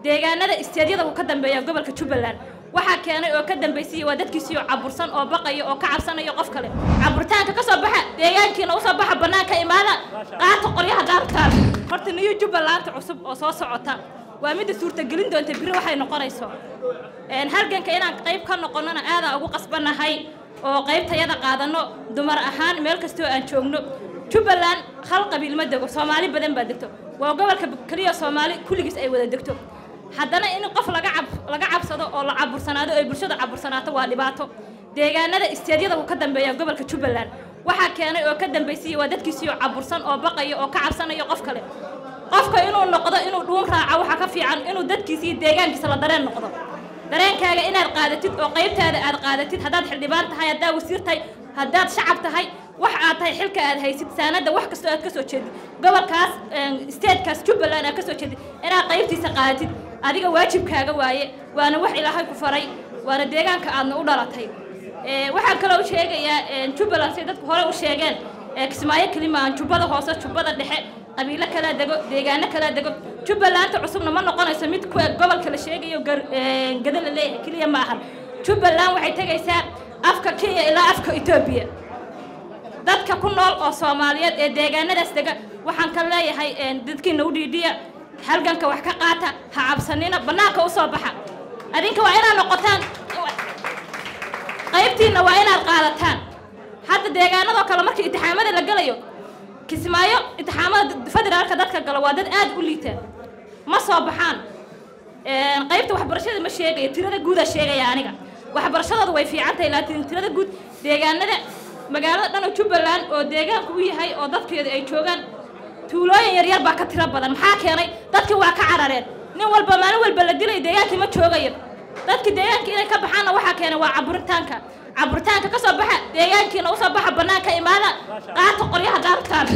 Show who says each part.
Speaker 1: deegaanada isteedyada uu ka dambeeyo gobolka Jubbaland waxa keenay oo ka dambeysay waa dadkiisii oo cabursan oo baqayo oo ka cabsanayo qof kale caburtaanka ka soo baxa deegaankiina u soo baxa banaanka imaada qaata qoryaha daartaan horta niyo Jubbaland cusub oo soo socota waa mid suurta gelin doonta biri waxay noqonayso halganka inaan qayb ka noqonana aad ugu qasbanahay oo qaybtayada qaadano dumar ahaan meel kasta oo aan joogno Jubbaland hal qabiil ma dego Soomaali badan baa degto waa gobolka kaliya Soomaali kulligiis ay wada degto haddana in qof laga cabsado oo la cabursanaado ay bulshada cabursanaato waa dhibaato deegaanada isteedyada uu ka dambeeyo gobolka Jubbaland waxa keenay oo ka dambeysay waa dadkiisii oo cabursan oo baqayo oo ka cabsanayo qof kale qofka inuu noqdo inuu dhuun raaco waxa ka fiican inuu dadkiisii deegaankiisa la dareen noqdo dareenkaaga inaad qaadatid oo qaybtaada aad qaadatid hadaad xildhibaan tahay hadaad wasiir tahay hadaad shacab tahay wax aad tahay xilka aad haysid saanada wax kasta aad ka soo jeedid gobolkaas state-kaas Jubbaland aad ka soo jeedid inaad qaybtiisa qaadatid adiga waajibkaaga waaye waana wax Ilaahay ku faray waana deegaanka aadna u dhalatay waxaan kale u sheegayaa Jubbaland say dadku hore u sheegeen Kismaayo kalima aan Jubbada hoose Jubbada dhexe qabiilo kala dego deegaano kala dego Jubbaland cusubna ma noqonayso mid ku gobolka la sheegayo gadal leeyahay kaliya ma aha Jubbaland waxay tagaysaa afka Kenya ilaa afka Ethiopia dadka ku nool oo Soomaaliyeed ee deegaanadaas dega waxaan ka leeyahay dadkiina u dhiidhiya halganka wax ka qaata ha cabsanina banaanka u soo baxa adinka waa inaad noqotaan qaybtiina waa inaad qaadataan hadda deegaanada kale markii imtixaamada la galayo Kismaayo imtixaamada federaalka dadka gala waa dad aad u liita ma soo baxaan qaybta waxbarashada ma sheegay tirada guud ah sheegaya aniga waxbarashadoodu way fiican tahay laakiin tirada guud deegaanada magaalada dhan Jubbaland oo deegaanku u yahay oo dadkeedu ay joogan tuulooyin yar yar baa ka tiro badan maxaa keenay dadkii waa ka carareen nin walba maalin walba la dilay deegaankii ma joogayo dadkii deegaanka inay ka baxaana waxa keenay waa caburitaanka ka soo baxa deegaankiina u soo baxa banaanka imaada qaata qoryaha daartaan